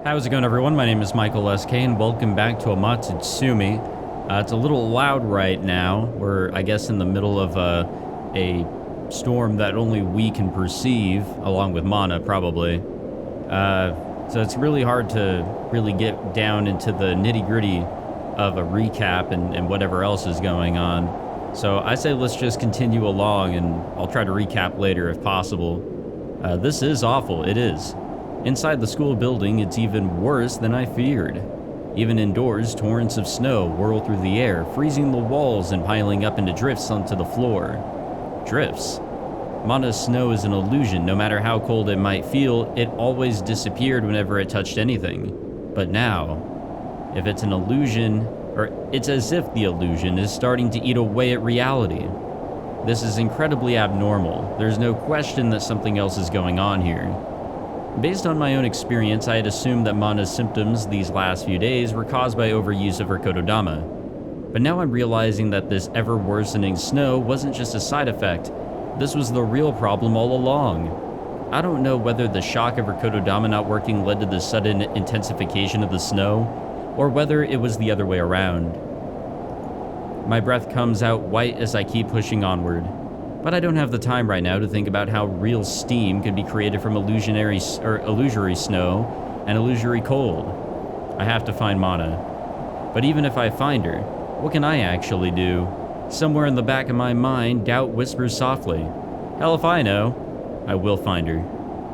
How's it going, everyone? My name is Michael S.K. and welcome back to Amatsutsumi. It's a little loud right now. We're, I guess, in the middle of a storm that only we can perceive, along with Mana, probably. So it's really hard to really get down into the nitty-gritty of a recap and whatever else is going on. So I say let's just continue along, and I'll try to recap later if possible. This is awful. It is. Inside the school building, it's even worse than I feared. Even indoors, torrents of snow whirl through the air, freezing the walls and piling up into drifts onto the floor. Drifts. Mana's snow is an illusion. No matter how cold it might feel, it always disappeared whenever it touched anything. But now, if it's an illusion, or it's as if the illusion is starting to eat away at reality. This is incredibly abnormal. There's no question that something else is going on here. Based on my own experience, I had assumed that Mana's symptoms these last few days were caused by overuse of her kotodama. But now I'm realizing that this ever-worsening snow wasn't just a side effect. This was the real problem all along. I don't know whether the shock of her kotodama not working led to the sudden intensification of the snow, or whether it was the other way around. My breath comes out white as I keep pushing onward. But I don't have the time right now to think about how real steam can be created from illusory snow and illusory cold. I have to find Mana. But even if I find her, what can I actually do? Somewhere in the back of my mind, doubt whispers softly. Hell if I know. I will find her,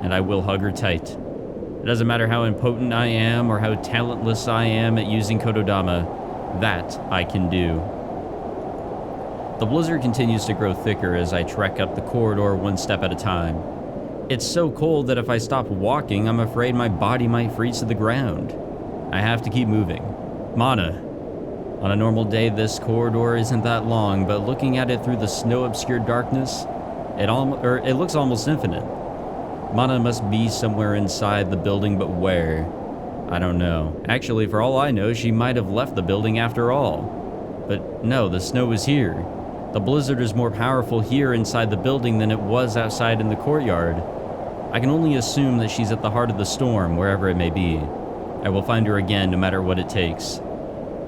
and I will hug her tight. It doesn't matter how impotent I am or how talentless I am at using kotodama, that I can do. The blizzard continues to grow thicker as I trek up the corridor one step at a time. It's so cold that if I stop walking, I'm afraid my body might freeze to the ground. I have to keep moving. Mana. On a normal day, this corridor isn't that long, but looking at it through the snow-obscured darkness, it looks almost infinite. Mana must be somewhere inside the building, but where? I don't know. Actually, for all I know, she might have left the building after all. But no, the snow is here. The blizzard is more powerful here inside the building than it was outside in the courtyard. I can only assume that she's at the heart of the storm, wherever it may be. I will find her again, no matter what it takes.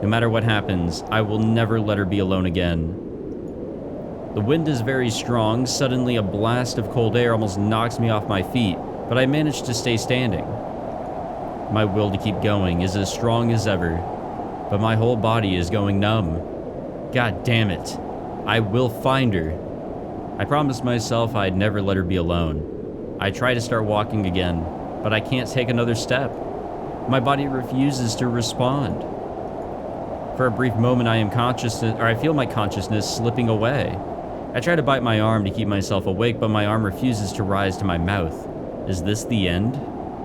No matter what happens, I will never let her be alone again. The wind is very strong. Suddenly, a blast of cold air almost knocks me off my feet, but I manage to stay standing. My will to keep going is as strong as ever, but my whole body is going numb. God damn it. I will find her. I promised myself I'd never let her be alone. I try to start walking again, but I can't take another step. My body refuses to respond. For a brief moment, I feel my consciousness slipping away. I try to bite my arm to keep myself awake, but my arm refuses to rise to my mouth. Is this the end?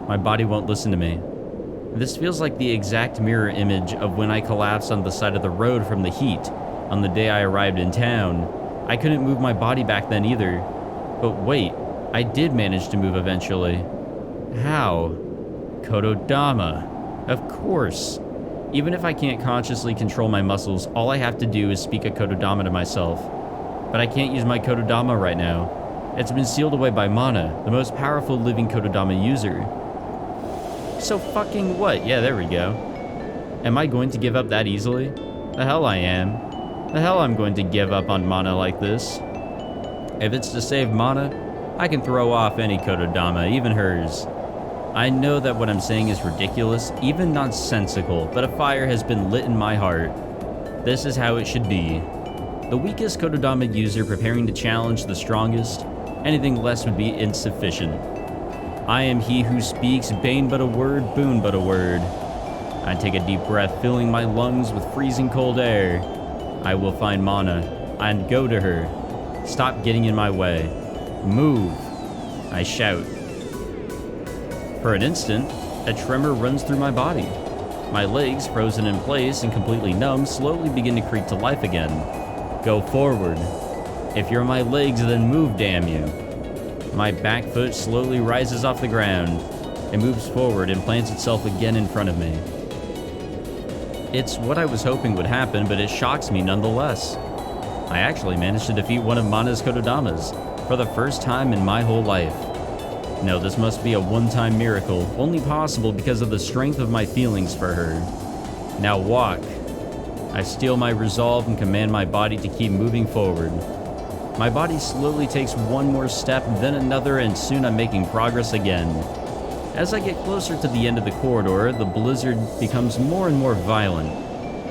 My body won't listen to me. This feels like the exact mirror image of when I collapsed on the side of the road from the heat. On the day I arrived in town, I couldn't move my body back then either. But wait, I did manage to move eventually. How? Kotodama. Of course. Even if I can't consciously control my muscles, all I have to do is speak a kotodama to myself. But I can't use my kotodama right now. It's been sealed away by Mana, the most powerful living kotodama user. So fucking what? Yeah, there we go. Am I going to give up that easily? The hell I am. The hell I'm going to give up on Mana like this. If it's to save Mana, I can throw off any kotodama, even hers. I know that what I'm saying is ridiculous, even nonsensical, but a fire has been lit in my heart. This is how it should be. The weakest kotodama user preparing to challenge the strongest, anything less would be insufficient. I am he who speaks bane but a word, boon but a word. I take a deep breath, filling my lungs with freezing cold air. I will find Mana and go to her. Stop getting in my way. Move, I shout. For an instant, a tremor runs through my body. My legs, frozen in place and completely numb, slowly begin to creak to life again. Go forward. If you're my legs, then move, damn you. My back foot slowly rises off the ground. It moves forward and plants itself again in front of me. It's what I was hoping would happen, but it shocks me nonetheless. I actually managed to defeat one of Mana's kotodamas, for the first time in my whole life. No, this must be a one-time miracle, only possible because of the strength of my feelings for her. Now walk. I steel my resolve and command my body to keep moving forward. My body slowly takes one more step, then another, and soon I'm making progress again. As I get closer to the end of the corridor, the blizzard becomes more and more violent.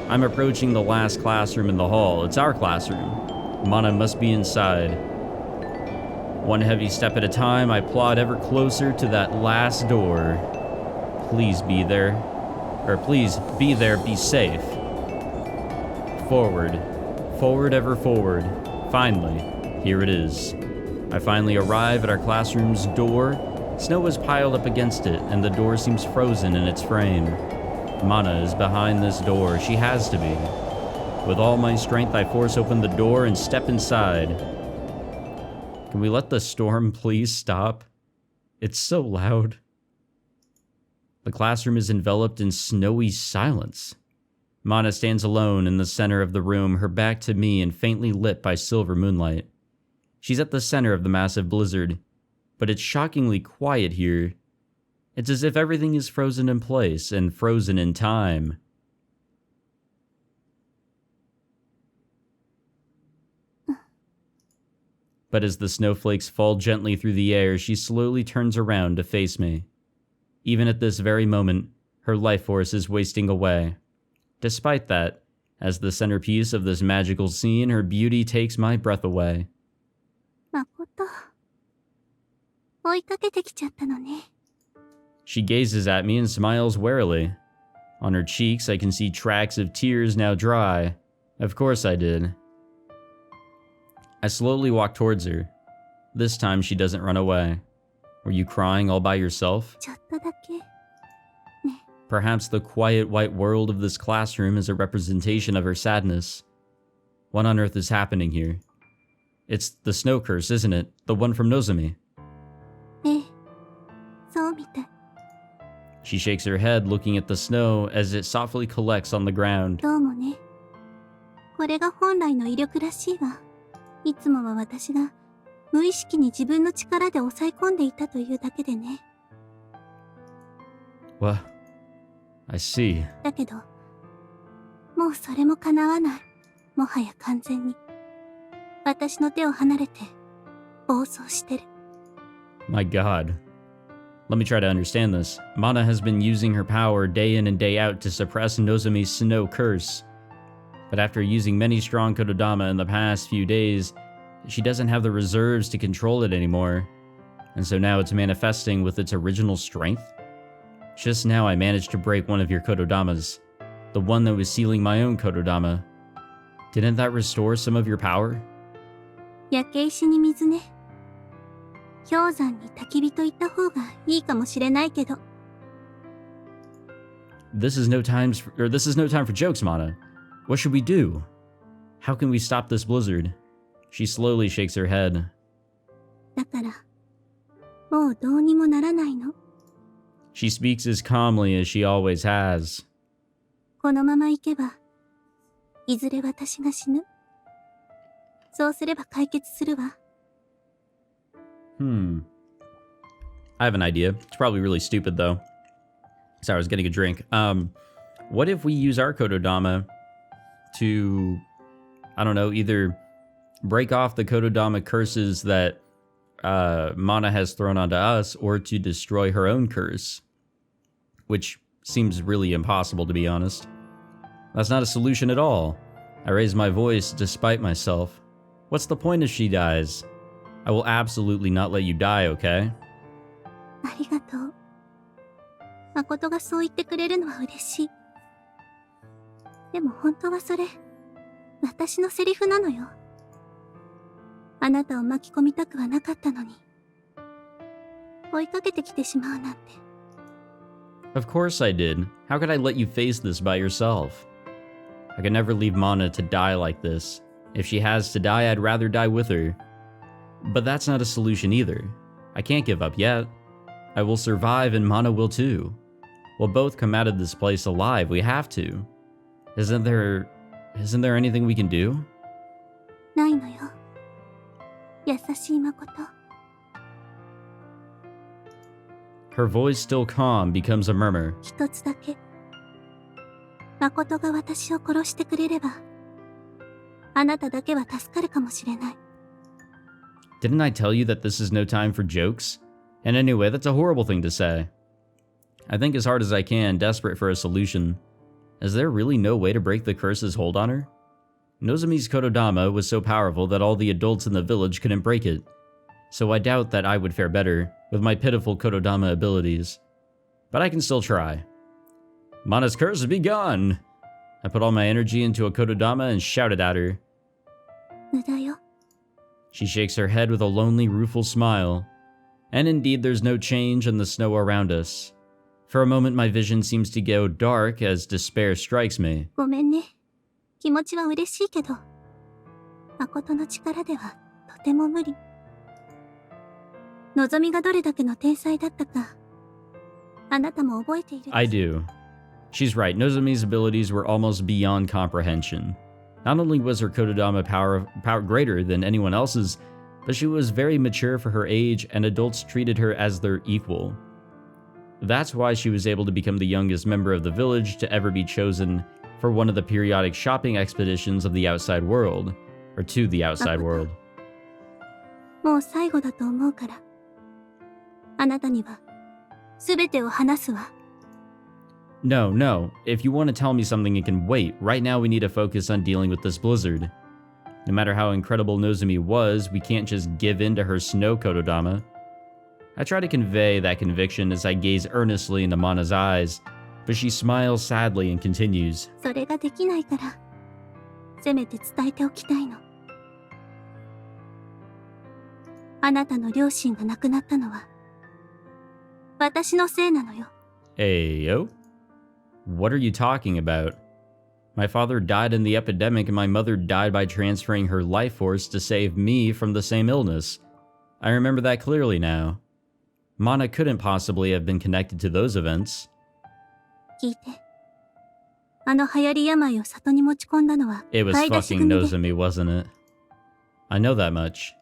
I'm approaching the last classroom in the hall. It's our classroom. Mana must be inside. One heavy step at a time, I plod ever closer to that last door. Please be there. Or please be there, be safe. Forward. Forward, ever forward. Finally, here it is. I finally arrive at our classroom's door. Snow is piled up against it, and the door seems frozen in its frame. Mana is behind this door. She has to be. With all my strength, I force open the door and step inside. Can we let the storm please stop? It's so loud. The classroom is enveloped in snowy silence. Mana stands alone in the center of the room, her back to me and faintly lit by silver moonlight. She's at the center of the massive blizzard, but it's shockingly quiet here. It's as if everything is frozen in place and frozen in time. But as the snowflakes fall gently through the air, she slowly turns around to face me. Even at this very moment, her life force is wasting away. Despite that, as the centerpiece of this magical scene, her beauty takes my breath away. Makoto. 追いかけてきちゃったのね. She gazes at me and smiles warily. On her cheeks, I can see tracks of tears now dry. Of course I did. I slowly walk towards her. This time she doesn't run away. Were you crying all by yourself? ちょっとだけ. Perhaps the quiet white world of this classroom is a representation of her sadness. What on earth is happening here? It's the snow curse, isn't it? The one from Nozomi. ええ、そうみたい. She shakes her head, looking at the snow as it softly collects on the ground. どうもね。これが本来の威力らしいわ。いつもは私が無意識に自分の力で抑え込んでいたというだけでね。What? I see. だけど、もうそれも叶わない。もはや完全に。私の手を離れて、暴走してる。My God. Let me try to understand this. Mana has been using her power day in and day out to suppress Nozomi's snow curse. But after using many strong kotodama in the past few days, she doesn't have the reserves to control it anymore. And so now it's manifesting with its original strength? Just now I managed to break one of your kotodamas. The one that was sealing my own kotodama. Didn't that restore some of your power? 焼け石に水ね。氷山に焚き火と言った方がいいかもしれないけど。This is no time for jokes, Mana. What should we do? How can we stop this blizzard? She slowly shakes her head. だから、もうどうにもならないの。She speaks as calmly as she always has. このまま行けば、いずれ私が死ぬ。そうすれば解決するわ。I have an idea. It's probably really stupid, though. Sorry, I was getting a drink. What if we use our kotodama to, I don't know, either break off the kotodama curses that Mana has thrown onto us, or to destroy her own curse? Which seems really impossible, to be honest. That's not a solution at all. I raise my voice despite myself. What's the point if she dies? I will absolutely not let you die, okay? ありがとう。誠がそう言ってくれるのは嬉しい。でも本当はそれ、私のセリフなのよ。あなたを巻き込みたくはなかったのに。追いかけてきてしまうなんて。Of course I did. How could I let you face this by yourself? I could never leave Mana to die like this. If she has to die, I'd rather die with her. But that's not a solution either. I can't give up yet. I will survive and Mana will too. We'll both come out of this place alive. We have to. Isn't there anything we can do? ないのよ。優しい誠。Her voice, still calm, becomes a murmur. 一つだけ。誠が私を殺してくれれば、あなただけは助かるかもしれない。Didn't I tell you that this is no time for jokes? And anyway, that's a horrible thing to say. I think as hard as I can, desperate for a solution. Is there really no way to break the curse's hold on her? Nozomi's kotodama was so powerful that all the adults in the village couldn't break it. So I doubt that I would fare better with my pitiful kotodama abilities. But I can still try. Mana's curse be gone! I put all my energy into a kotodama and shouted at her. 無駄よ。 She shakes her head with a lonely, rueful smile. And indeed, there's no change in the snow around us. For a moment, my vision seems to go dark as despair strikes me. ごめんね。気持ちは嬉しいけど、誠の力ではとても無理。のぞみがどれだけの天才だったか、あなたも覚えているでしょ。 I do. She's right, Nozomi's abilities were almost beyond comprehension. Not only was her kotodama power greater than anyone else's, but she was very mature for her age and adults treated her as their equal. That's why she was able to become the youngest member of the village to ever be chosen for one of the periodic shopping expeditions of the outside world, or to the outside world. もう最後だと思うから、あなたには全てを話すわ。 No, no. If you want to tell me something, it can wait. Right now, we need to focus on dealing with this blizzard. No matter how incredible Nozomi was, we can't just give in to her snow kotodama. I try to convey that conviction as I gaze earnestly into Mana's eyes, but she smiles sadly and continues. それができないから、せめて伝えておきたいの。あなたの両親が亡くなったのは、私のせいなのよ。 Ayo? What are you talking about? My father died in the epidemic and my mother died by transferring her life force to save me from the same illness. I remember that clearly now. Mana couldn't possibly have been connected to those events. 聞いて。あの流行り病を里に持ち込んだのは、 It was 買い出し fucking 組で。 Nozomi, wasn't it? I know that much.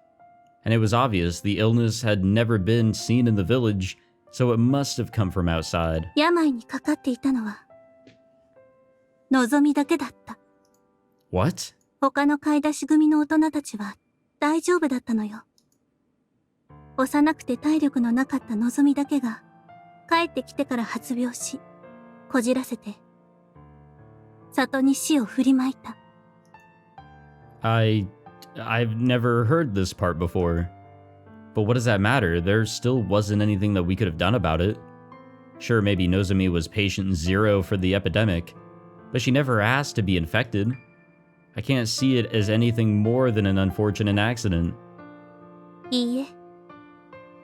And it was obvious the illness had never been seen in the village, so it must have come from outside. 病にかかっていたのは、のぞみだけだった。 What? 他の買い出し組の大人たちは大丈夫だったのよ。幼くて体力のなかったのぞみだけが、帰ってきてから発病し、こじらせて、里に死を振りまいた。 I've never heard this part before. But what does that matter? There still wasn't anything that we could have done about it. Sure, maybe Nozomi was patient zero for the epidemic, but she never asked to be infected. I can't see it as anything more than an unfortunate accident. いいえ。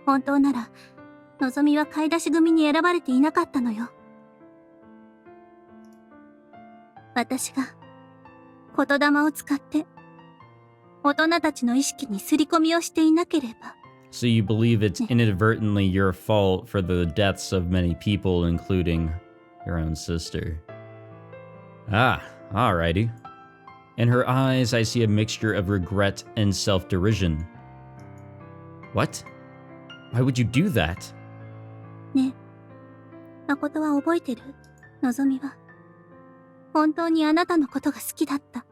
本当なら、のぞみは買い出し組に選ばれていなかったのよ。私が、言霊を使って、大人たちの意識に刷り込みをしていなければ。 So you believe it's inadvertently your fault for the deaths of many people, including your own sister. Ah, alrighty. In her eyes, I see a mixture of regret and self-derision. What? Why would you do that? ねえ、誠は覚えてる？のぞみは、本当にあなたのことが好きだった。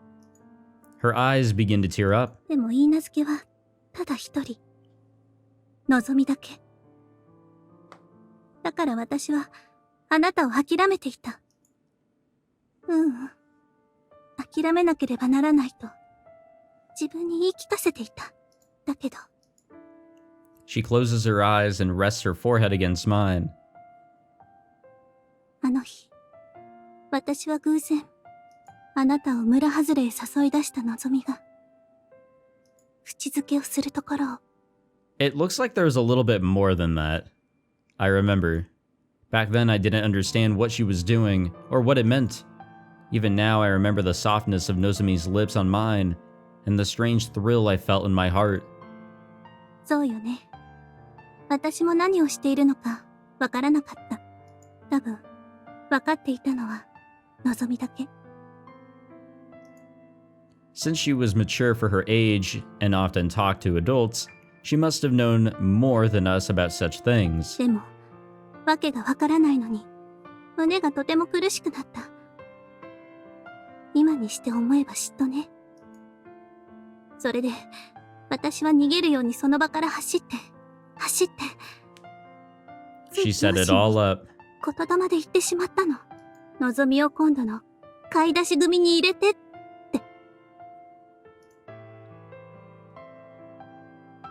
Her eyes begin to tear up. でも言い名付けは、ただ一人。のぞみだけ。だから私は、あなたを諦めていた。諦めなければならないと、自分に言い聞かせていた。だけど。 She closes her eyes and rests her forehead against mine. あの日、私は偶然、あなたを村外れへ誘い出したのぞみが、口づけをするところを。 It looks like there's a little bit more than that. I remember. Back then I didn't understand what she was doing, or what it meant. Even now I remember the softness of Nozomi's lips on mine, and the strange thrill I felt in my heart. そうよね。私も何をしているのか、わからなかった。多分、わかっていたのは、のぞみだけ。 Since she was mature for her age, and often talked to adults, she must have known more than us about such things. でも、わけがわからないのに、胸がとても苦しくなった。今にして思えば嫉妬ね。それで、私は逃げるようにその場から走って。She set it all up. 言霊で言ってしまったの。のぞみを今度の買い出し組に入れてって。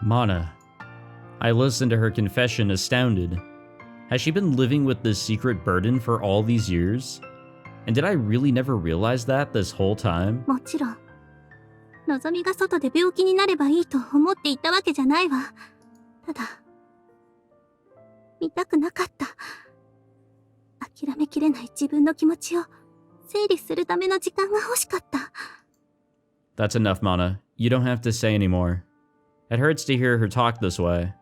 Mana. I listened to her confession astounded. Has she been living with this secret burden for all these years? And did I really never realize that this whole time? もちろん。のぞみが外で病気になればいいと思っていたわけじゃないわ。ただ、見たくなかった。諦めきれない自分の気持ちを整理するための時間が欲しかった。That's enough, Mana. You don't have to say anymore. It hurts to hear her talk this way.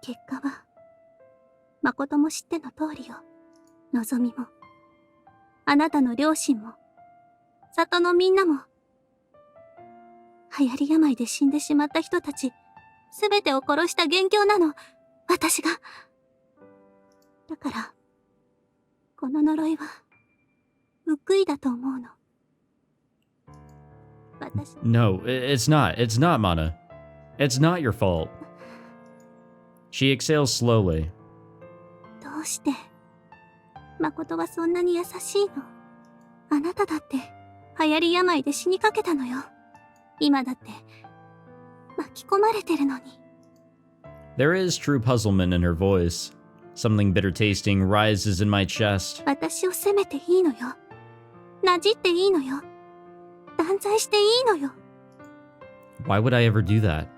結果は、誠も知っての通りよ。のぞみも、あなたの両親も、里のみんなも、流行り病で死んでしまった人たち、すべてを殺した元凶なの、私が。だから、この呪いは、報いだと思うの。私。No, it's not. It's not, Mana. It's not your fault. She exhales slowly. どうして、誠はそんなに優しいの？あなただって、流行り病で死にかけたのよ。今だって、巻き込まれてるのに。There is true puzzlement in her voice. Something bitter tasting rises in my chest. 私を責めていいのよ。なじっていいのよ。断罪していいのよ。Why would I ever do that?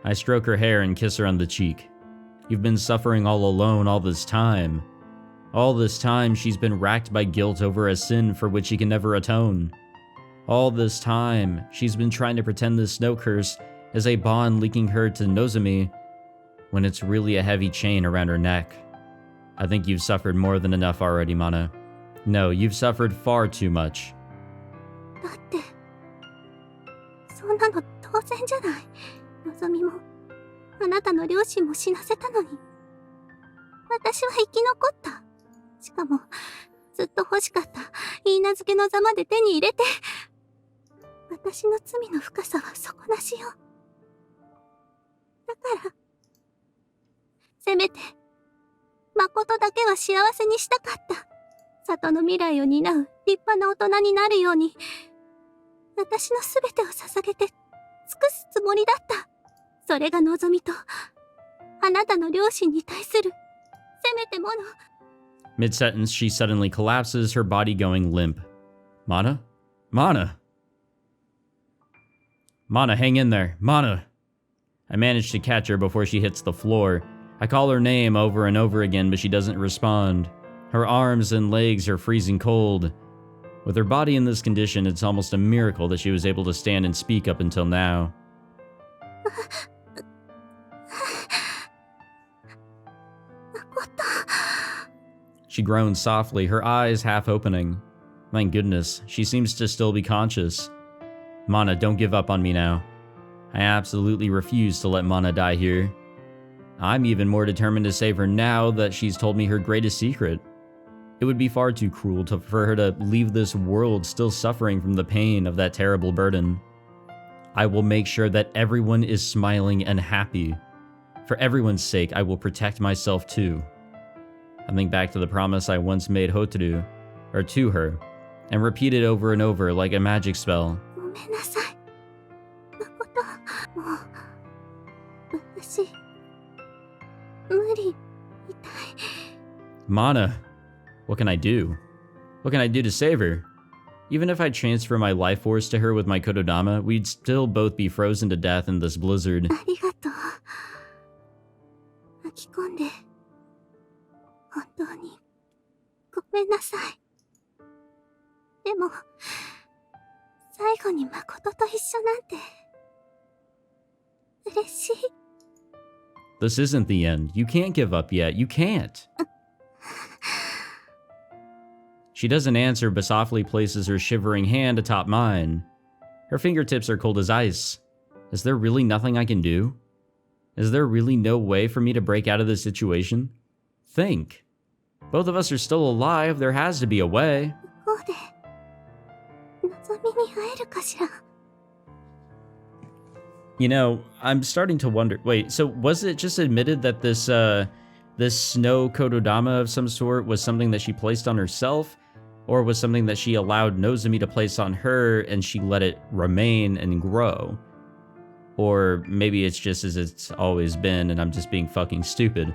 I stroke her hair and kiss her on the cheek. You've been suffering all alone all this time. All this time she's been racked by guilt over a sin for which she can never atone. All this time she's been trying to pretend this snow curse is a bond linking her to Nozomi when it's really a heavy chain around her neck. I think you've suffered more than enough already, Mana. No, you've suffered far too much. だって、そんなの当然じゃない。のぞみも、あなたの両親も死なせたのに。私は生き残った。しかも、ずっと欲しかった許嫁の座まで手に入れて。私の罪の深さは底なしよ。だから、せめて、誠だけは幸せにしたかった。里の未来を担う立派な大人になるように、私のすべてを捧げて尽くすつもりだった。それが望みと、あなたの両親に対する、せめてもの。Mid-sentence, she suddenly collapses, her body going limp. Mana? Mana! Mana, hang in there. Mana! I manage to catch her before she hits the floor. I call her name over and over again, but she doesn't respond. Her arms and legs are freezing cold. With her body in this condition, it's almost a miracle that she was able to stand and speak up until now. She groans softly, her eyes half opening. Thank goodness, she seems to still be conscious. Mana, don't give up on me now. I absolutely refuse to let Mana die here. I'm even more determined to save her now that she's told me her greatest secret. It would be far too cruel for her to leave this world still suffering from the pain of that terrible burden. I will make sure that everyone is smiling and happy. For everyone's sake, I will protect myself too. I think back to the promise I once made Hotaru, or to her, and repeat it over and over like a magic spell. ごめんなさい。誠、もう、私、無理、痛い。Mana, what can I do? What can I do to save her? Even if I transfer my life force to her with my kotodama, we'd still both be frozen to death in this blizzard. ありがとう。巻き込んで、本当に、ごめんなさい。でも、最後に誠と一緒なんて、嬉しい。This isn't the end. You can't give up yet. You can't. She doesn't answer, but softly places her shivering hand atop mine. Her fingertips are cold as ice. Is there really nothing I can do? Is there really no way for me to break out of this situation? Think. Both of us are still alive. There has to be a way. 向こうでのぞみに会えるかしら。 You know, I'm starting to wonder. Wait, so was it just admitted that this snow kotodama of some sort was something that she placed on herself? Or was something that she allowed Nozomi to place on her and she let it remain and grow? Or maybe it's just as it's always been and I'm just being fucking stupid.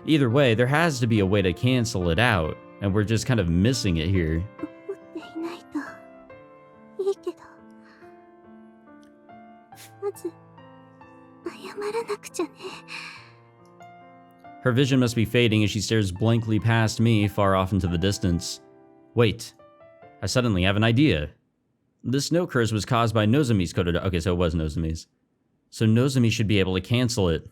Either way, there has to be a way to cancel it out, and we're just kind of missing it here. 怒っていないといいけど、まず謝らなくちゃね。 Her vision must be fading as she stares blankly past me, far off into the distance. Wait, I suddenly have an idea. The snow curse was caused by Nozomi's kotodama. Okay, so it was Nozomi's. So Nozomi should be able to cancel it.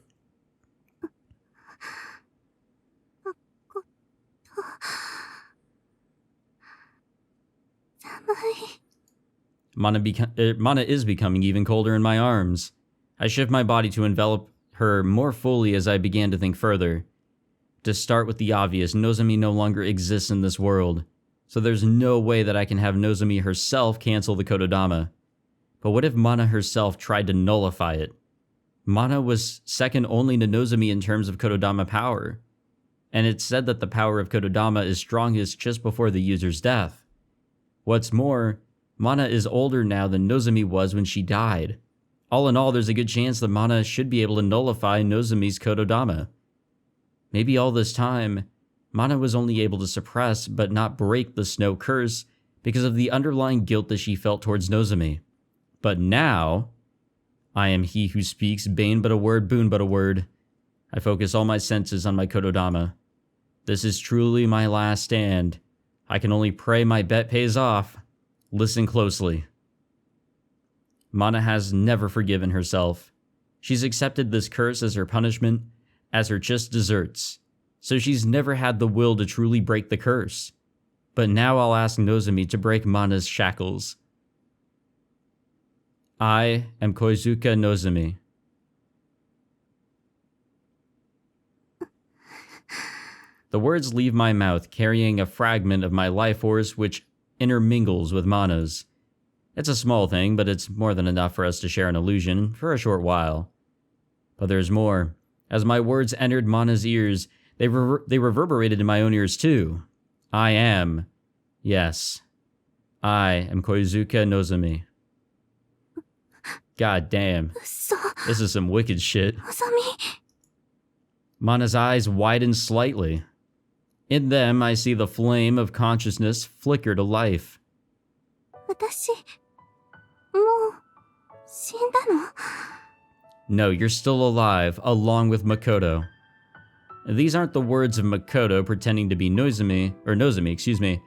Mana is becoming even colder in my arms. I shift my body to envelop her more fully as I began to think further. To start with the obvious, Nozomi no longer exists in this world, so there's no way that I can have Nozomi herself cancel the kotodama. But what if Mana herself tried to nullify it? Mana was second only to Nozomi in terms of kotodama power, and it's said that the power of kotodama is strongest just before the user's death. What's more, Mana is older now than Nozomi was when she died. All in all, there's a good chance that Mana should be able to nullify Nozomi's kotodama. Maybe all this time, Mana was only able to suppress but not break the snow curse because of the underlying guilt that she felt towards Nozomi. But now, I am he who speaks bane but a word, boon but a word. I focus all my senses on my kotodama. This is truly my last stand. I can only pray my bet pays off. Listen closely. Mana has never forgiven herself. She's accepted this curse as her punishment, as her just desserts. So she's never had the will to truly break the curse. But now I'll ask Nozomi to break Mana's shackles. I am Koizuka Nozomi. The words leave my mouth carrying a fragment of my life force which intermingles with Mana's. It's a small thing, but it's more than enough for us to share an illusion for a short while. But there's more. As my words entered Mana's ears, they reverberated in my own ears too. I am Koizuka Nozomi. God damn. This is some wicked shit. Mana's eyes widen slightly. In them, I see the flame of consciousness flicker to life. No, you're still alive, along with Makoto. These aren't the words of Makoto pretending to be Nozomi, excuse me.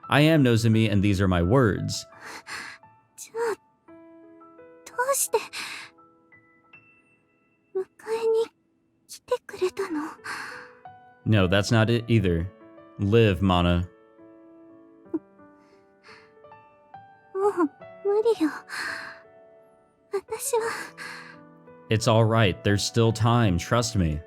I am Nozomi, and these are my words. No, that's not it either. Live, Mana. It's alright, there's still time, trust me.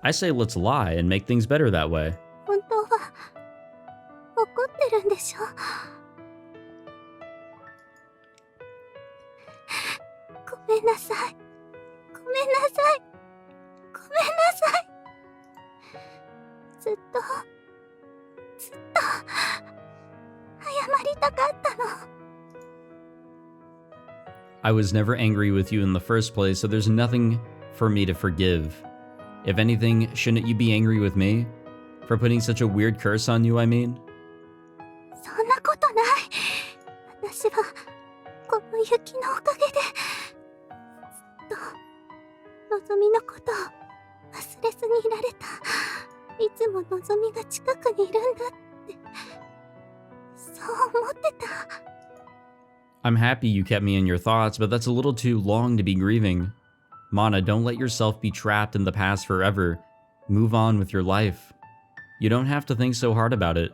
I say let's lie and make things better that way. I was never angry with you in the first place, so there's nothing for me to forgive. If anything, shouldn't you be angry with me? For putting such a weird curse on you, I mean? I'm happy you kept me in your thoughts, but that's a little too long to be grieving. Mana, don't let yourself be trapped in the past forever. Move on with your life. You don't have to think so hard about it.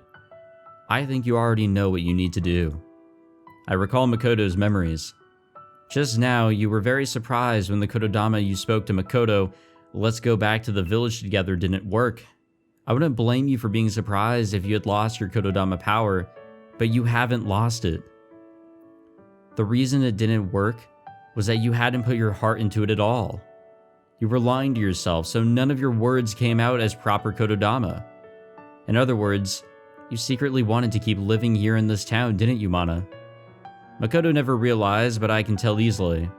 I think you already know what you need to do. I recall Makoto's memories. Just now, you were very surprised when the kotodama you spoke to Makoto, "Let's go back to the village together," didn't work. I wouldn't blame you for being surprised if you had lost your kotodama power, but you haven't lost it. The reason it didn't work was that you hadn't put your heart into it at all. You were lying to yourself, so none of your words came out as proper kotodama. In other words, you secretly wanted to keep living here in this town, didn't you, Mana? Makoto never realized, but I can tell easily.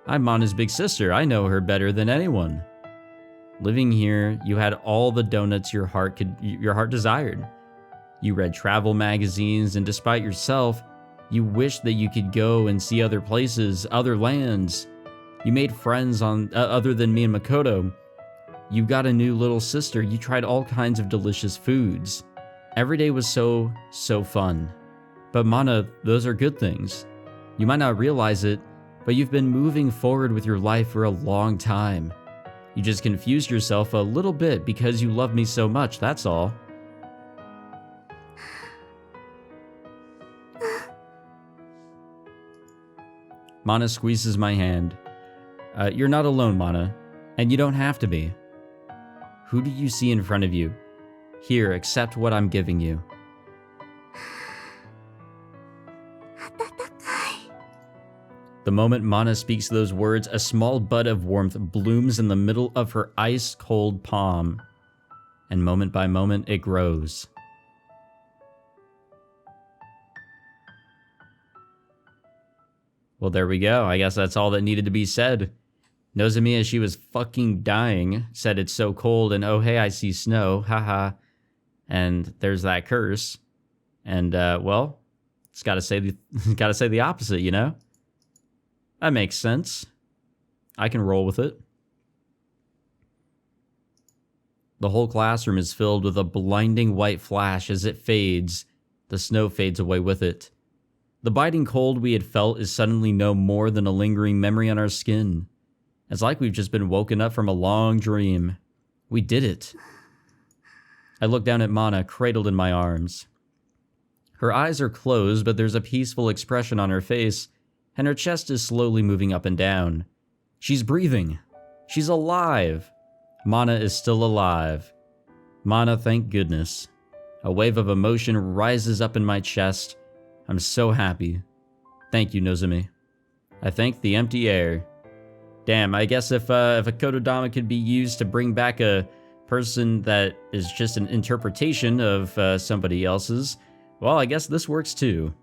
I'm Mana's big sister. I know her better than anyone. Living here, you had all the donuts your heart desired. You read travel magazines, and despite yourself, you wished that you could go and see other places, other lands. You made friends other than me and Makoto. You got a new little sister. You tried all kinds of delicious foods. Every day was so fun. But Mana, those are good things. You might not realize it, but you've been moving forward with your life for a long time. You just confused yourself a little bit because you love me so much, that's all. Mana squeezes my hand. You're not alone, Mana, and you don't have to be. Who do you see in front of you? Here, accept what I'm giving you. The moment Mana speaks those words, a small bud of warmth blooms in the middle of her ice-cold palm, and moment by moment it grows. Well, there we go. I guess that's all that needed to be said. Nozomi, as she was fucking dying, said it's so cold and oh hey, I see snow, haha. And there's that curse. And well, it's gotta say the opposite, you know? That makes sense. I can roll with it. The whole classroom is filled with a blinding white flash. As it fades, the snow fades away with it. The biting cold we had felt is suddenly no more than a lingering memory on our skin. It's like we've just been woken up from a long dream. We did it. I look down at Mana, cradled in my arms. Her eyes are closed, but there's a peaceful expression on her face, and her chest is slowly moving up and down. She's breathing. She's alive. Mana is still alive. Mana, thank goodness. A wave of emotion rises up in my chest. I'm so happy. Thank you, Nozomi. I thank the empty air. Damn, I guess if a kotodama could be used to bring back a person that is just an interpretation of somebody else's, well, I guess this works too.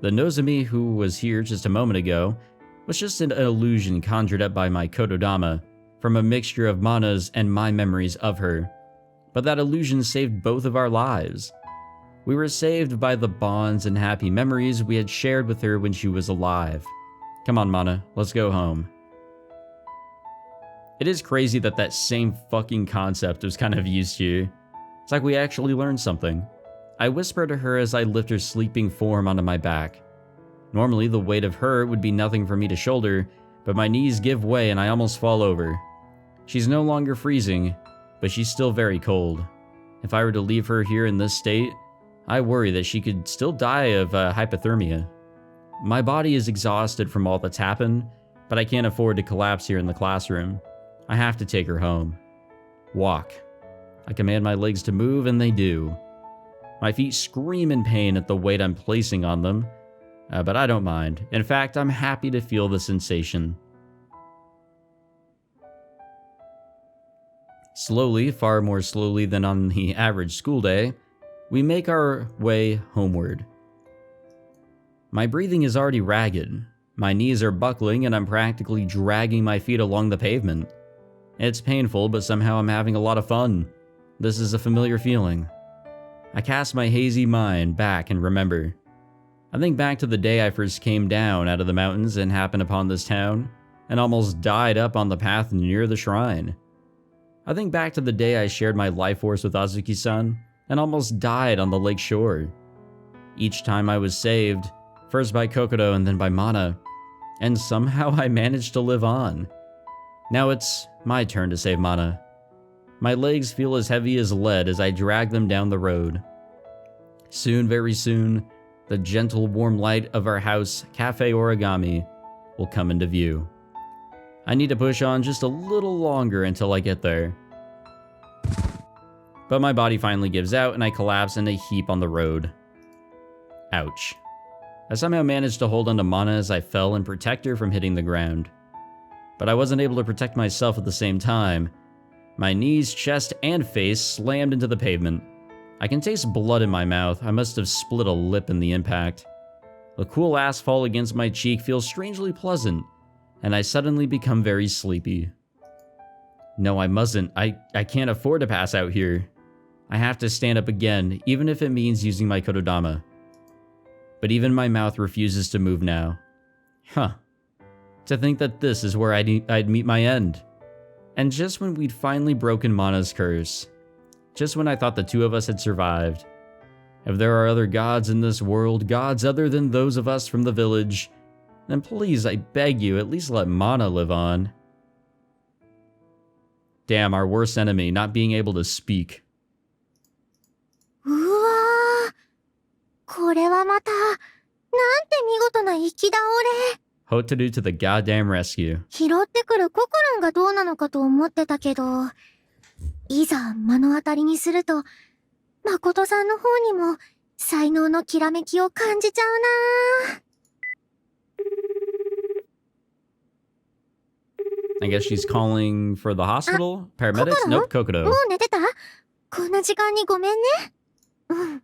The Nozomi who was here just a moment ago was just an illusion conjured up by my kotodama from a mixture of Mana's and my memories of her. But that illusion saved both of our lives. We were saved by the bonds and happy memories we had shared with her when she was alive. Come on, Mana, let's go home. It is crazy that that same fucking concept was kind of used here. It's like we actually learned something. I whisper to her as I lift her sleeping form onto my back. Normally, the weight of her would be nothing for me to shoulder, but my knees give way and I almost fall over. She's no longer freezing, but she's still very cold. If I were to leave her here in this state, I worry that she could still die of hypothermia. My body is exhausted from all that's happened, but I can't afford to collapse here in the classroom. I have to take her home. Walk. I command my legs to move, and they do. My feet scream in pain at the weight I'm placing on them, but I don't mind. In fact, I'm happy to feel the sensation. Slowly, far more slowly than on the average school day, we make our way homeward. My breathing is already ragged. My knees are buckling and I'm practically dragging my feet along the pavement. It's painful, but somehow I'm having a lot of fun. This is a familiar feeling. I cast my hazy mind back and remember. I think back to the day I first came down out of the mountains and happened upon this town, and almost died up on the path near the shrine. I think back to the day I shared my life force with Azuki-san, and almost died on the lake shore. Each time I was saved, first by Kokoro and then by Mana, and somehow I managed to live on. Now it's my turn to save Mana. My legs feel as heavy as lead as I drag them down the road. Soon, very soon, the gentle, warm light of our house, Cafe Origami, will come into view. I need to push on just a little longer until I get there. But my body finally gives out and I collapse in a heap on the road. Ouch. I somehow managed to hold onto Mana as I fell and protect her from hitting the ground. But I wasn't able to protect myself at the same time. My knees, chest, and face slammed into the pavement. I can taste blood in my mouth. I must have split a lip in the impact. The cool asphalt against my cheek feels strangely pleasant, and I suddenly become very sleepy. No, I mustn't. I can't afford to pass out here. I have to stand up again, even if it means using my kotodama. But even my mouth refuses to move now. Huh. To think that this is where I'd meet my end. And just when we'd finally broken Mana's curse. Just when I thought the two of us had survived. If there are other gods in this world, gods other than those of us from the village, then please, I beg you, at least let Mana live on. Damn, our worst enemy, not being able to speak. うわー、これはまた、なんて見事な生き倒れ。Hotaru to the goddamn rescue. 拾ってくるココロンがどうなのかと思ってたけど、いざ目の当たりにすると、誠さんの方にも才能のきらめきを感じちゃうな。I guess she's calling for the hospital? Paramedics? Nope, Kokodo. もう寝てた？こんな時間にごめんね。うん。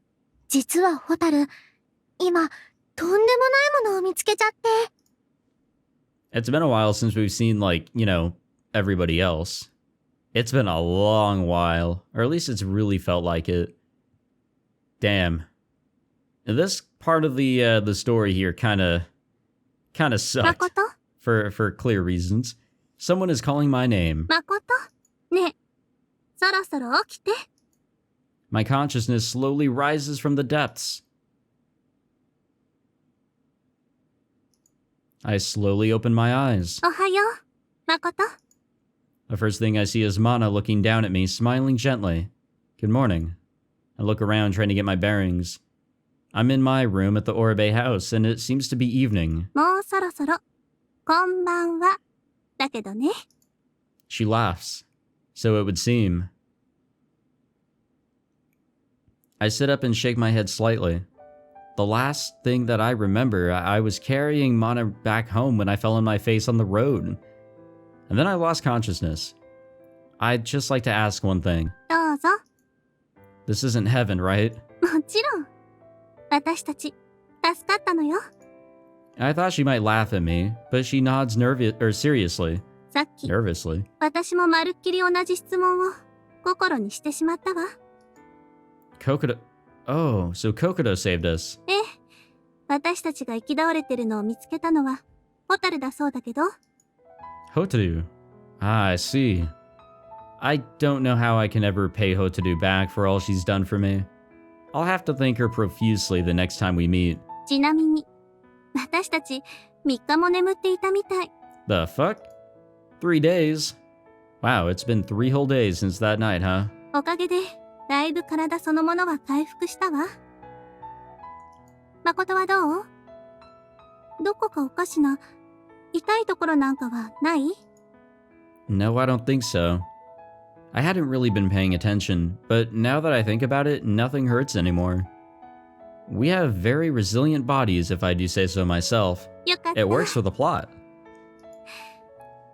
実はホタル、今、とんでもないものを見つけちゃって。It's been a while since we've seen, like, you know, everybody else. It's been a long while, or at least it's really felt like it. Damn. This part of the story here kind of sucked. Makoto? For clear reasons. Someone is calling my name. Makoto? ねえ、そろそろ起きて。My consciousness slowly rises from the depths. I slowly open my eyes. おはよう、Makoto. The first thing I see is Mana looking down at me, smiling gently. Good morning. I look around trying to get my bearings. I'm in my room at the Oribe house, and it seems to be evening. もうそろそろ、こんばんは。だけどね。She laughs. So it would seem. I sit up and shake my head slightly. The last thing that I remember, I was carrying Mana back home when I fell on my face on the road. And then I lost consciousness. I'd just like to ask one thing. どうぞ。This isn't heaven, right? もちろん。私たち、助かったのよ。I thought she might laugh at me, but she nods seriously. さっき、Nervously. 私もまるっきり同じ質問を心にしてしまったわ。Kokodo. Oh, so Kokodo saved us. ええ。私たちが行き倒れてるのを見つけたのは、ホタルだそうだけど。Hotaru. Ah, I see. I don't know how I can ever pay Hotaru back for all she's done for me. I'll have to thank her profusely the next time we meet. ちなみに、私たち3日も眠っていたみたい。The fuck? 3 days? Wow, it's been 3 whole days since that night, huh? おかげで、だいぶ体そのものは回復したわ。誠はどう？どこかおかしな、痛いところなんかはない？ No, I don't think so. I hadn't really been paying attention, but now that I think about it, nothing hurts anymore. We have very resilient bodies, if I do say so myself. よかった。It works for the plot.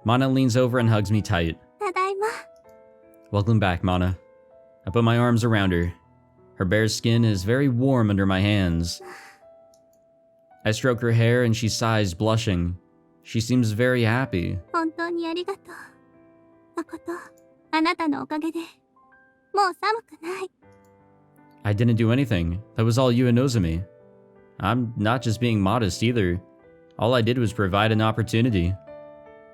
Mana leans over and hugs me tight. ただいま。Welcome back, Mana. I put my arms around her. Her bare skin is very warm under my hands. I stroke her hair and she sighs, blushing. She seems very happy. 本当にありがとう。誠、あなたのおかげで、もう寒くない。I didn't do anything. That was all you and Nozomi. I'm not just being modest either. All I did was provide an opportunity.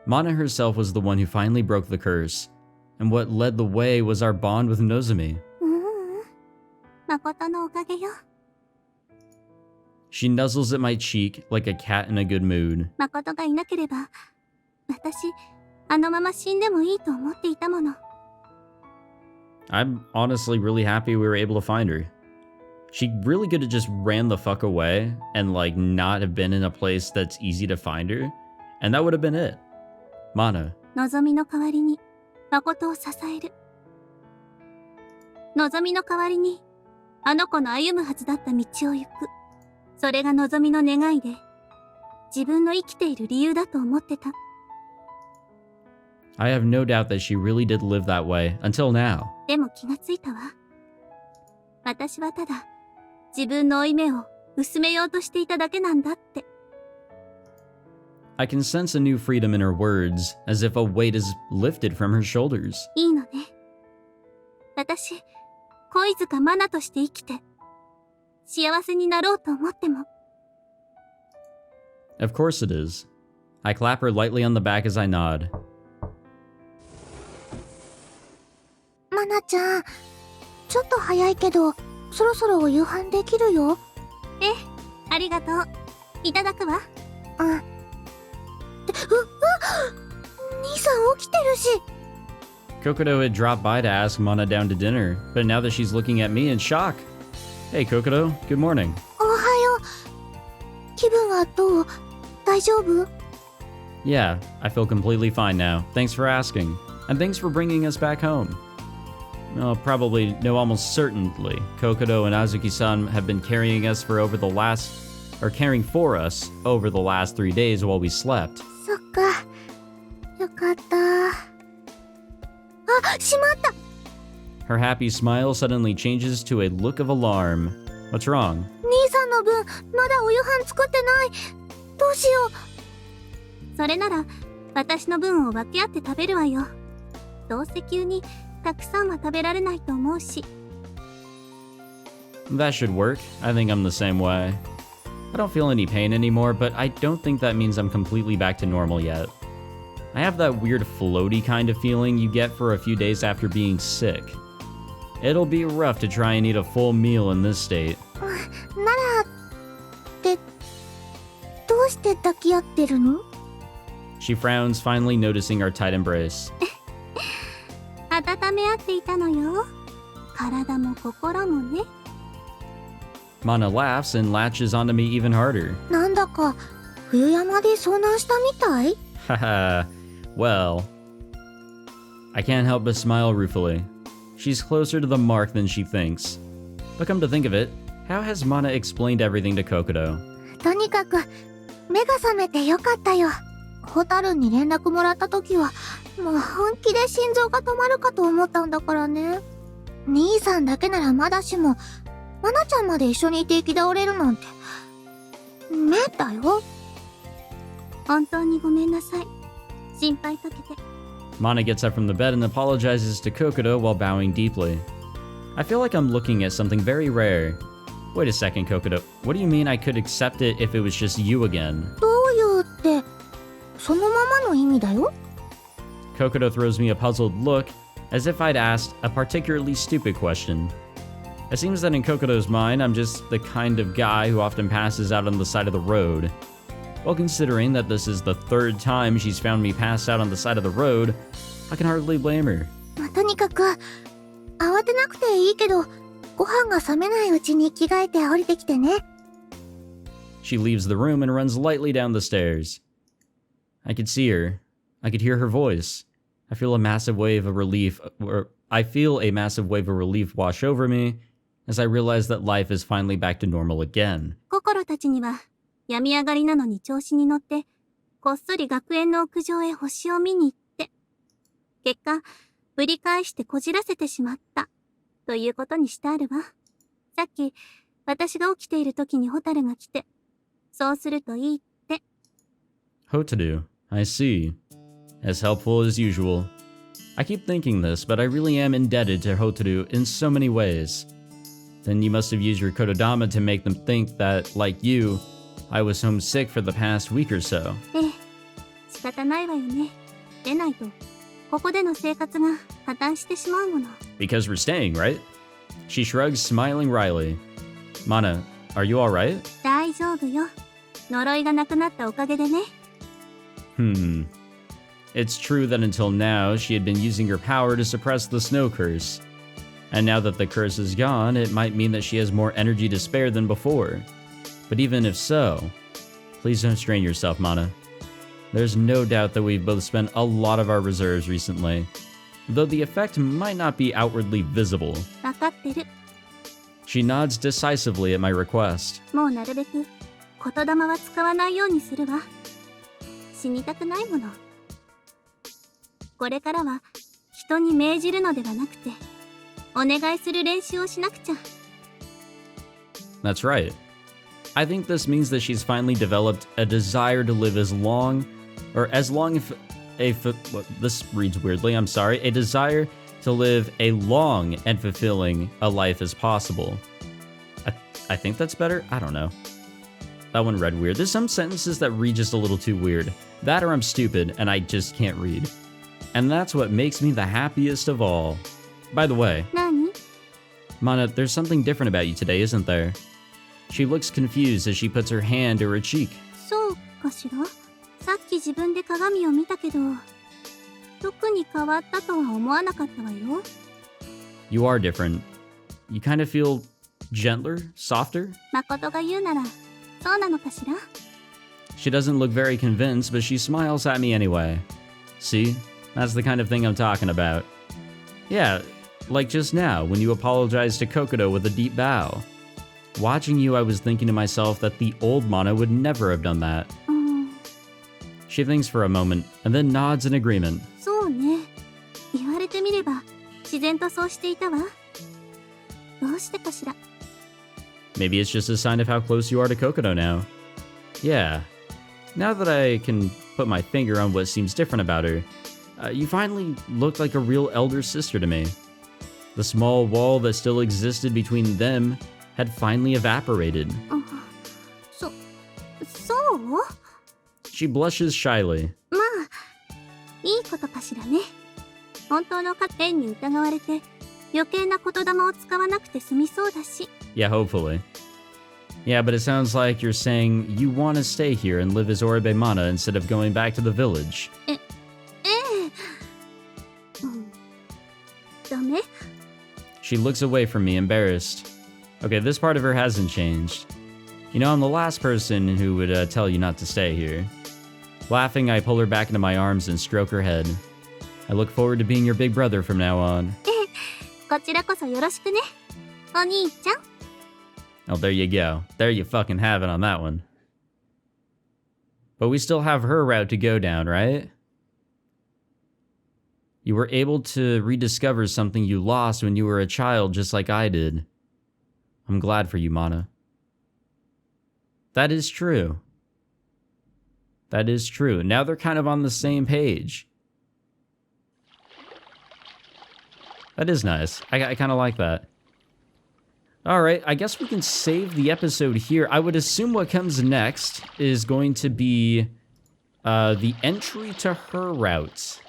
Mana herself was the one who finally broke the curse. And what led the way was our bond with Nozomi. 誠のおかげよ。She nuzzles at my cheek like a cat in a good mood. 誠がいなければ、私、あのまま死んでもいいと思っていたもの。I'm honestly really happy we were able to find her. She really could have just ran the fuck away and like not have been in a place that's easy to find her, and that would have been it. Mana. のぞみの代わりに誠を支える。のぞみの代わりにあの子の歩むはずだった道を行く。それがのぞみの願いで、自分の生きている理由だと思ってた。I have no doubt that she really did live that way until now. でも気がついたわ。私はただ自分の負い目を薄めようとしていただけなんだって。I can sense a new freedom in her words, as if a weight is lifted from her shoulders. いいのね。私、恋塚マナとして生きて、幸せになろうと思っても。Of course it is. I clap her lightly on the back as I nod. マナちゃん、ちょっと早いけど、そろそろお夕飯できるよ。ええ、ありがとう。いただくわ。うん。兄さん起きてるし。Kokoto had dropped by to ask Mana down to dinner, but now that she's looking at me in shock. Hey Kokoto, good morning. おはよう。気分はどう？大丈夫？ Yeah, I feel completely fine now. Thanks for asking. And thanks for bringing us back home. Well, probably, no, almost certainly, Kokoto and Azuki-san have been carrying for us over the last 3 days while we slept. そっか。よかった。あ、しまった。 Her happy smile suddenly changes to a look of alarm. What's wrong? 兄さんの分、まだお夕飯作ってない。どうしよう。それなら、私の分を分け合って食べるわよ。どうせ急にたくさんは食べられないと思うし。That should work. I think I'm the same way. I don't feel any pain anymore, but I don't think that means I'm completely back to normal yet. I have that weird floaty kind of feeling you get for a few days after being sick. It'll be rough to try and eat a full meal in this state. なら、ってどうして抱き合ってるの？ She frowns, finally noticing our tight embrace. 温め合っていたのよ。体も心もね。Mana laughs and latches onto me even harder. なんだか冬山で遭難したみたい？ Haha, well, I can't help but smile ruefully. She's closer to the mark than she thinks. But come to think of it, how has Mana explained everything to Kokoto? とにかく目が覚めてよかったよ。ホタルに連絡もらった時はもう本気で心臓が止まるかと思ったんだからね。兄さんだけならまだしも、マナちゃんまで一緒にいて行き倒れるなんて。ねだよ。本当にごめんなさい。心配かけて。Mana gets up from the bed and apologizes to Kokoto while bowing deeply. I feel like I'm looking at something very rare. Wait a second, Kokoto. What do you mean I could accept it if it was just you again? どういうって、そのままの意味だよ。Kokoto throws me a puzzled look, as if I'd asked a particularly stupid question. It seems that in Kokoto's mind, I'm just the kind of guy who often passes out on the side of the road. Well, considering that this is the 3rd time she's found me passed out on the side of the road, I can hardly blame her. とにかく、慌てなくていいけど、ご飯が冷めないうちに着替えて降りてきてね。She leaves the room and runs lightly down the stairs. I could see her. I could hear her voice. I feel a massive wave of relief wash over me as I realize that life is finally back to normal again. 心たちには、病み上がりなのに調子に乗って、こっそり学園の屋上へ星を見に行って、結果、ぶり返してこじらせてしまった、ということにしてあるわ。さっき、私が起きている時にホタルが来て、そうするといいって。Hotaru, I see. As helpful as usual. I keep thinking this, but I really am indebted to Hotaru in so many ways. Then you must have used your kotodama to make them think that, like you, I was homesick for the past week or so. ええ、仕方ないわよね。でないと、ここでの生活が破綻してしまうもの。Because we're staying, right? She shrugs, smiling wryly. Mana, are you alright? 大丈夫よ。呪いがなくなったおかげでね。It's true that until now, she had been using her power to suppress the snow curse. And now that the curse is gone, it might mean that she has more energy to spare than before. But even if so, please don't strain yourself, Mana. There's no doubt that we've both spent a lot of our reserves recently, though the effect might not be outwardly visible. わかってる。 She nods decisively at my request. もうなるべく言霊は使わないようにするわ。死にたくないもの。これからは人に命じるのではなくて、お願いする練習をしなくちゃ。 That's right. I think this means that she's finally developed a desire to live as long this reads weirdly, I'm sorry, a desire to live a long and fulfilling a life as possible. I think that's better? I don't know. That one read weird. There's some sentences that read just a little too weird. That or I'm stupid and I just can't read. And that's what makes me the happiest of all. By the way, 何？ Mana, there's something different about you today, isn't there? She looks confused as she puts her hand to her cheek. そうかしら？さっき自分で鏡を見たけど、特に変わったとは思わなかったわよ。You are different. You kind of feel gentler, softer? 誠が言うなら、そうなのかしら？ She doesn't look very convinced, but she smiles at me anyway. See? That's the kind of thing I'm talking about. Yeah, like just now, when you apologized to Kokoro with a deep bow. Watching you, I was thinking to myself that the old Mana would never have done that. She thinks for a moment, and then nods in agreement. そうね。言われてみれば、自然とそうしていたわ。どうしてかしら？ Maybe it's just a sign of how close you are to Kokoro now. Yeah. Now that I can put my finger on what seems different about her, you finally look like a real elder sister to me. The small wall that still existed between them had finally evaporated. そう？ She blushes shyly. まあ、いいことかしらね。本当の変に疑われて、余計な言霊を使わなくて済みそうだし。Yeah, hopefully. Yeah, but it sounds like you're saying you want to stay here and live as Oribe Mana instead of going back to the village. ええ。ダメ？ She looks away from me, embarrassed. Okay, this part of her hasn't changed. You know, I'm the last person who would tell you not to stay here. Laughing, I pull her back into my arms and stroke her head. I look forward to being your big brother from now on. こちらこそよろしくね。お兄ちゃん。 Oh, there you go. There you fucking have it on that one. But we still have her route to go down, right? You were able to rediscover something you lost when you were a child, just like I did. I'm glad for you, Mana. That is true. That is true. Now they're kind of on the same page. That is nice. I kind of like that. Alright, I guess we can save the episode here. I would assume what comes next is going to be the entry to her route.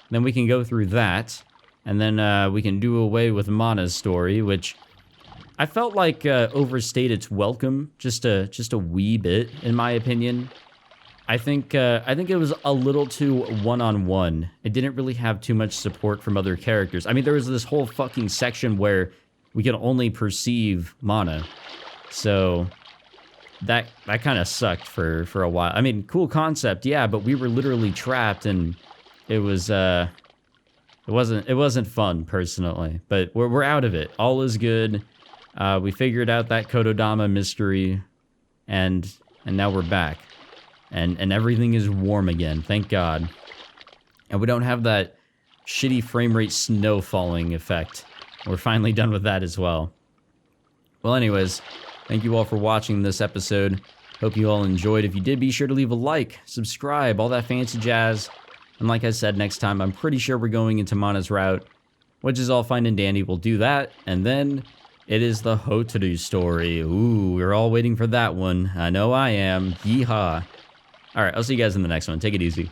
Then we can go through that. And then we can do away with Mana's story, which I felt like overstayed its welcome just a wee bit, in my opinion. I think it was a little too one-on-one. It didn't really have too much support from other characters. I mean, there was this whole fucking section where we could only perceive Mana. So that kind of sucked for a while. I mean, cool concept, yeah, but we were literally trapped and it was it wasn't fun personally. But we're out of it. All is good. We figured out that kotodama mystery and now we're back. And everything is warm again, thank God. And we don't have that shitty frame rate snow falling effect. We're finally done with that as well. Well, anyways, thank you all for watching this episode. Hope you all enjoyed. If you did, be sure to leave a like, subscribe, all that fancy jazz. And like I said, next time, I'm pretty sure we're going into Mana's route, which is all fine and dandy. We'll do that, and then it is the Hotaru story. Ooh, we're all waiting for that one. I know I am. Yeehaw. Alright, I'll see you guys in the next one. Take it easy.